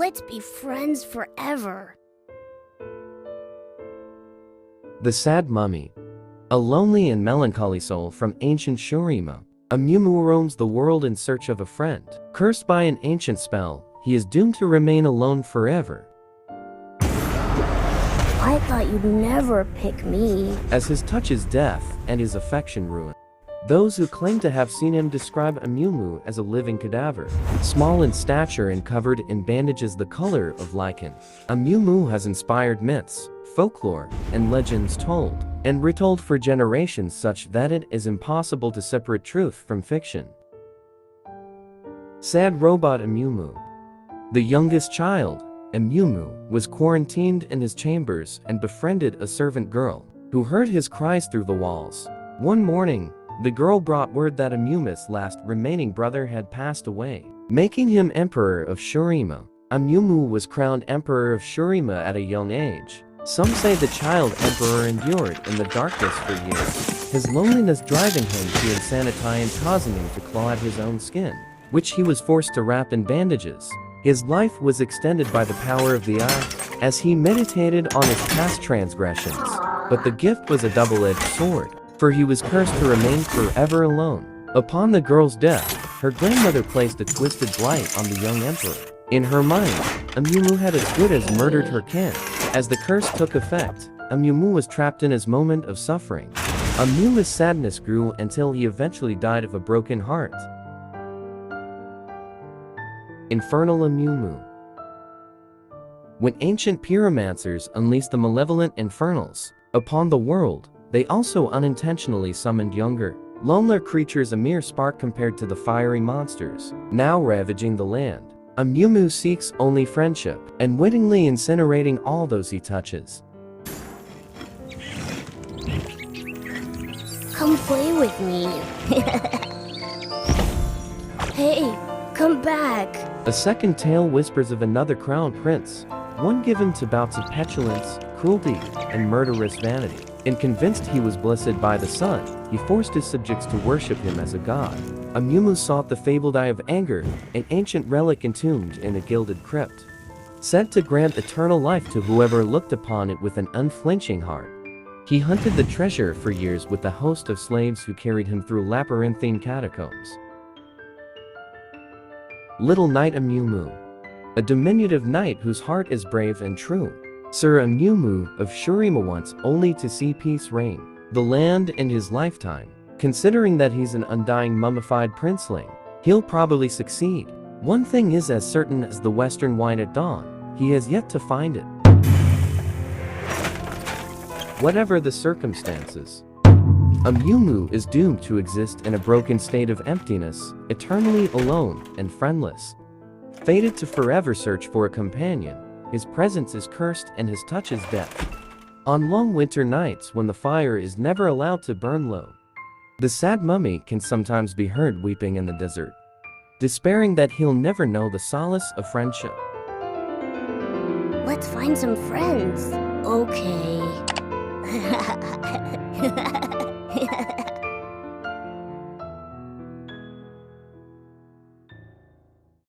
Let's be friends forever. The Sad Mummy. A lonely and melancholy soul from ancient Shurima, AMUMU roams the world in search of a friend. Cursed by an ancient spell, he is doomed to remain alone forever. I thought you'd never pick me. As his touch is death and his affection ruin. Those who claim to have seen him describe AMUMU as a living cadaver, small in stature and covered in bandages the color of lichen. AMUMU has inspired myths, folklore, and legends told and retold for generations such that it is impossible to separate truth from fiction. Sad robot AMUMU. The youngest child, AMUMU, was quarantined in his chambers and befriended a servant girl, who heard his cries through the walls. One morning, the girl brought word that AMUMU's last remaining brother had passed away, making him Emperor of Shurima. AMUMU was crowned Emperor of Shurima at a young age. Some say the child emperor endured in the darkness for years, his loneliness driving him to insanity and causing him to claw at his own skin, which he was forced to wrap in bandages. His life was extended by the power of the eye, as he meditated on his past transgressions. But the gift was a double-edged sword, for he was cursed to remain forever alone. Upon the girl's death, her grandmother placed a twisted blight on the young emperor. In her mind, AMUMU had as good as murdered her kin. As the curse took effect, AMUMU was trapped in his moment of suffering. AMUMU's sadness grew until he eventually died of a broken heart. Infernal AMUMU. When ancient pyromancers unleashed the malevolent infernals upon the world, they also unintentionally summoned younger, lonelier creatures, a mere spark compared to the fiery monsters now ravaging the land. AMUMU seeks only friendship, unwittingly incinerating all those he touches. Come play with me. Hey, come back. A second tale whispers of another crown prince, one given to bouts of petulance, cruelty, and murderous vanity. And convinced he was blessed by the sun, he forced his subjects to worship him as a god. AMUMU sought the fabled Eye of Anger, an ancient relic entombed in a gilded crypt, said to grant eternal life to whoever looked upon it with an unflinching heart. He hunted the treasure for years with a host of slaves who carried him through labyrinthine catacombs. Little Knight AMUMU. A diminutive knight whose heart is brave and true. Sir AMUMU of Shurima wants only to see peace reign the land in his lifetime. Considering that he's an undying mummified princeling, he'll probably succeed. One thing is as certain as the western wine at dawn, he has yet to find it. Whatever the circumstances, AMUMU is doomed to exist in a broken state of emptiness, eternally alone and friendless. Fated to forever search for a companion, his presence is cursed and his touch is death. On long winter nights when the fire is never allowed to burn low, the sad mummy can sometimes be heard weeping in the desert, despairing that he'll never know the solace of friendship. Let's find some friends. Okay.